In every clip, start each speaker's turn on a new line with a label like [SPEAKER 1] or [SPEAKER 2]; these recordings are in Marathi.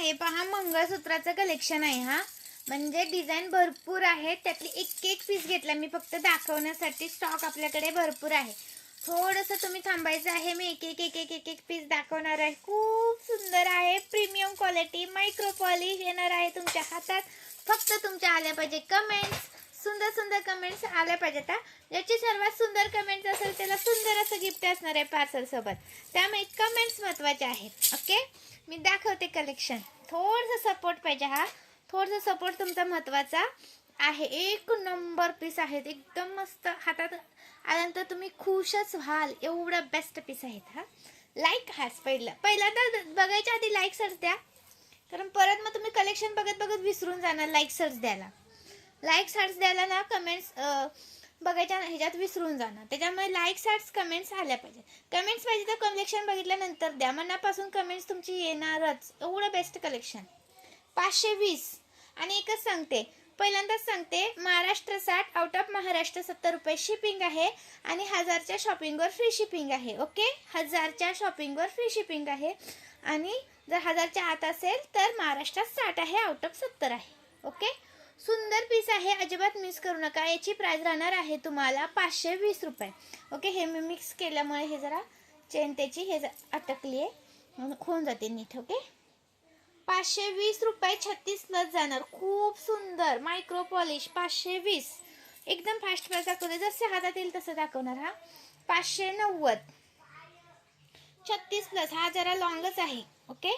[SPEAKER 1] आहे पहा, मंगळसूत्राचं कलेक्शन आहे हा. म्हणजे डिझाईन भरपूर आहे, त्यातली एक एक पीस घेतला मी फक्त दाखवण्यासाठी. स्टॉक आपल्याकडे भरपूर आहे. थोडंसं तुम्ही थांबायचं आहे, मी एक एक पीस दाखवणार आहे. खूप सुंदर आहे, प्रीमियम क्वालिटी, मायक्रो पॉलिश येणार आहे तुमच्या हातात. फक्त तुमच्या आल्या पाहिजे कमेंट्स, सुंदर सुंदर कमेंट्स आल्या पाहिजेत. ज्याची सर्वात सुंदर कमेंट्स असेल त्याला सुंदर असं गिफ्ट असणार आहे पार्सल सोबत. त्यामुळे कमेंट्स महत्त्वाचे आहेत. ओके, मी दाखवते कलेक्शन. थोडंसं सपोर्ट पाहिजे हा, थोडंसं सपोर्ट तुमचा महत्त्वाचा आहे. एक नंबर पीस आहेत, एकदम मस्त. हातात आल्यानंतर तुम्ही खुशच व्हाल, एवढं बेस्ट पीस आहेत हा. लाईक हाच पहिल्यांदा बघायच्या आधी लाईक सर्च द्या, कारण परत मग तुम्ही कलेक्शन बघत बघत विसरून जाणार. लाईक सर्च द्यायला ना, कमेंट्स बघायच्या ह्याच्यात विसरून जाणार. त्याच्यामुळे लाईक सर्च कमेंट्स आल्या पाहिजे. कमेंट्स पाहिजे तर कलेक्शन बघितल्यानंतर द्या, मनापासून कमेंट्स तुमची येणारच. एवढं बेस्ट कलेक्शन. 520. आणि एकच सांगते, पहिल्यांदाच सांगते, महाराष्ट्र 60, आउट ऑफ महाराष्ट्र 70 रुपये शिपिंग आहे. आणि 1000च्या शॉपिंगवर फ्री शिपिंग आहे. ओके, 1000च्या शॉपिंगवर फ्री शिपिंग आहे. आणि जर 1000च्या आत असेल तर महाराष्ट्रात 60 आहे, आउट ऑफ 70 आहे. ओके, सुंदर पीस आहे, अजिबात मिस करू नका. याची प्राइस राहणार आहे तुम्हाला 520 रुपये. ओके, हे मी मिक्स केल्यामुळे हे जरा चेन त्याची हे अटकली आहे, होऊन जाते नीट. ओके, 520 रुपये, 36 प्लस जाणार. खूप सुंदर मायक्रो पॉलिश. 520 एकदम फास्ट प्राइस दाखवते, जसे हातात येईल तसं दाखवणार हा. 590, 36 प्लस, हा जरा लॉंगच आहे. ओके,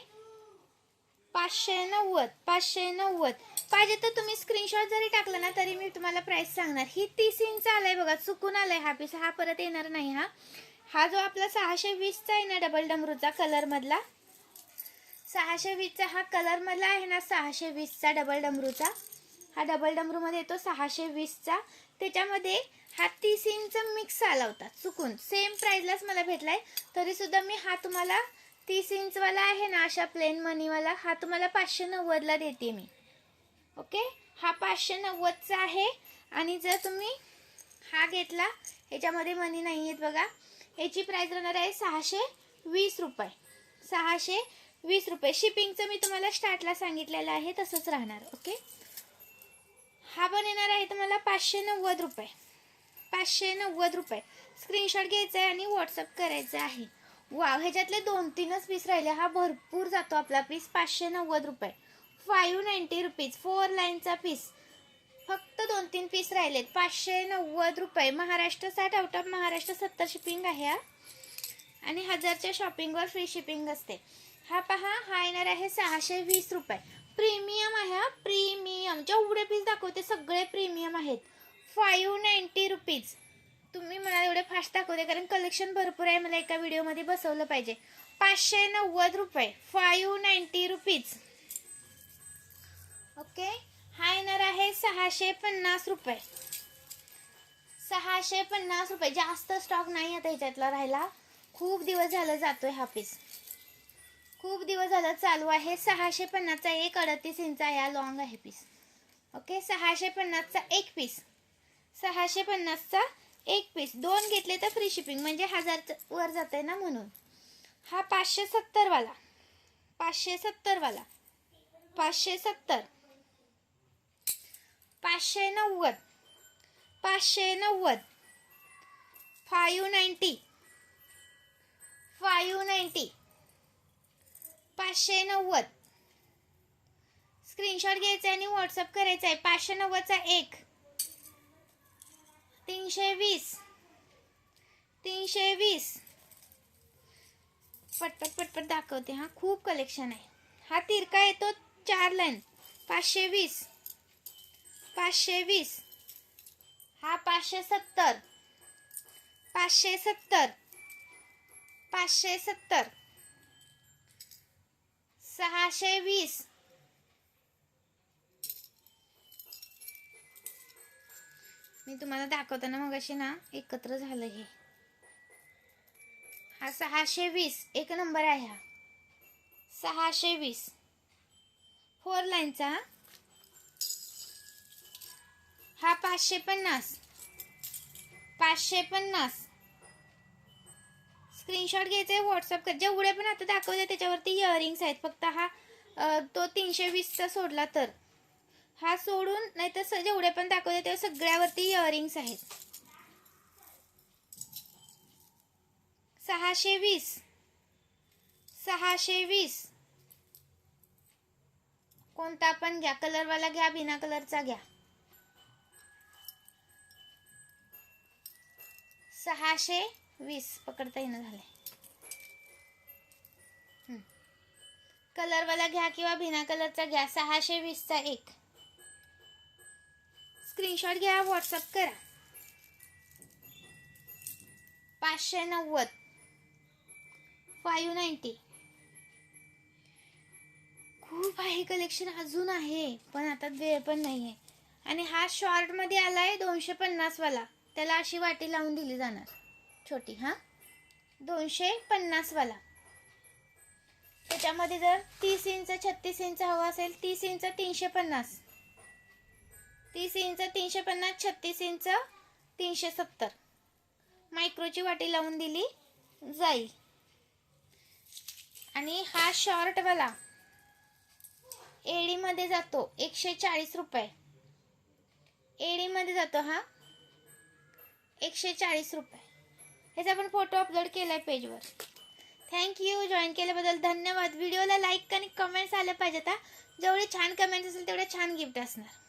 [SPEAKER 1] 590 पाहिजे तर तुम्ही स्क्रीनशॉट जरी टाकला ना तरी मी तुम्हाला प्राइस सांगणार. ही 30 इंच आलाय बघा, चुकून आलाय हा पीस, हा परत येणार नाही हा. हा जो आपला 620चा आहे ना, डबल डमरूचा कलर मधला, 620चा हा कलर मधला आहे ना, 620चा डबल डमरूचा, हा डबल डमरू मध्ये येतो 620चा. त्याच्यामध्ये हा 30 इंच मिक्स आला होता चुकून, सेम प्राइसलाच मला भेटलाय. तरी सुद्धा मी हा तुम्हाला 30 इंचवाला आहे ना, अशा प्लेन मनीवाला, हा तुम्हाला 590ला देते मी. ओके, हा 590चा आहे. आणि जर तुम्ही हा घेतला, ह्याच्यामध्ये मनी नाही आहेत बघा, याची प्राइस राहणार आहे 620 रुपये. 620 रुपये. शिपिंगचं मी तुम्हाला स्टार्टला सांगितलेलं आहे, तसंच राहणार. ओके, हा पण येणार आहे तुम्हाला 590 रुपये. 590 रुपये. स्क्रीनशॉट घ्यायचा आहे आणि व्हॉट्सअप करायचं आहे. वाव, ह्याच्यातले 2-3च पीस राहिले, हा भरपूर जातो आपला पीस. 590 रुपये. 590 रुपीज. 4 लाईनचा पीस, फक्त 2-3 पीस राहिलेत. 590 रुपये. Maharashtra 60, out of Maharashtra 70 shipping आहे हा. आणि 1000च्या शॉपिंगवर फ्री शिपिंग असते. हा पहा, हा येणार आहे 620 रुपये. प्रीमियम आहे हा, प्रीमियम. जेवढे पीस दाखवते सगळे प्रीमियम आहेत. 590 रुपीज. तुम्ही मला एवढे फास्ट दाखवते कारण कलेक्शन भरपूर आहे, मला एका व्हिडिओमध्ये बसवलं पाहिजे. 590 रुपये. 590 रुपीज. ओके, हा येणार आहे 650 रुपये. 650 रुपये. जास्त स्टॉक नाही आता ह्याच्यातला राहिला, खूप दिवस झालं जातोय हा पीस, खूप दिवस झालं चालू आहे. 650चा एक 38 इंचा या लॉंग आहे पीस. ओके, 650चा एक पीस. 650चा एक पीस. 2 घेतले तर फ्री शिपिंग, म्हणजे 1000 वर जाते ना म्हणून. हा 570 वाला. 570 वाला. 570. 590. 590. 590. 590. 590. स्क्रीनशॉट घ्यायचा आणि व्हॉट्सअप करायचा आहे. 590चा एक. 320. 320. पटपट दाखवते हा, खूप कलेक्शन आहे. हा तिरका येतो 4 लाईन. 520. 520. हा 570. 570. 570. 620. मी तुम्हाला दाखवताना मग अशी ना एकत्र झालं हे. हा 620 एक नंबर आहे हा. 620. 4 लाईनचा. हा 550. 550. स्क्रीनशॉट घ्यायचा आहे, व्हॉट्सअप कर. जेवढे पण आता दाखवले त्याच्यावरती इयरिंग्स आहेत, फक्त हा तो 320चा सोडला तर. हा सोडून नाहीतर जेवढे पण दाखवते ते सगळ्यावरती इयरिंग्स आहेत. 620 620. कोणता पण घ्या, कलरवाला घ्या, बिना कलरचा घ्या. 620 पकडता येणं झालंय. कलरवाला घ्या किंवा बिना कलरचा घ्या. 620चा एक. स्क्रीनशॉट घ्या, व्हॉट्सअप करा. 590 590. खूप आहे कलेक्शन, अजून आहे पण आता वेळ पण नाहीये. आणि हा शॉर्ट मध्ये आलाय 250 वाला. त्याला अशी वाटी लावून दिली जाणार छोटी. 250 वाला. त्याच्यामध्ये जर 30 इंच 36 इंच हवा असेल, 30 इंच 350, 30 इंच 350, 36 इंच 370. मायक्रोची वाटी लावून दिली जाईल. आणि हा शॉर्ट वाला एडीमध्ये जातो 140 रुपये. एडीमध्ये जातो हा 140 रुपये. ह्याचा आपण फोटो अपलोड केलाय पेजवर. थँक्यू. जॉईन केल्याबद्दल धन्यवाद. व्हिडिओला लाईक आणि कमेंट्स आले पाहिजेत. जेवढे छान कमेंट्स असेल तेवढे छान गिफ्ट असणार.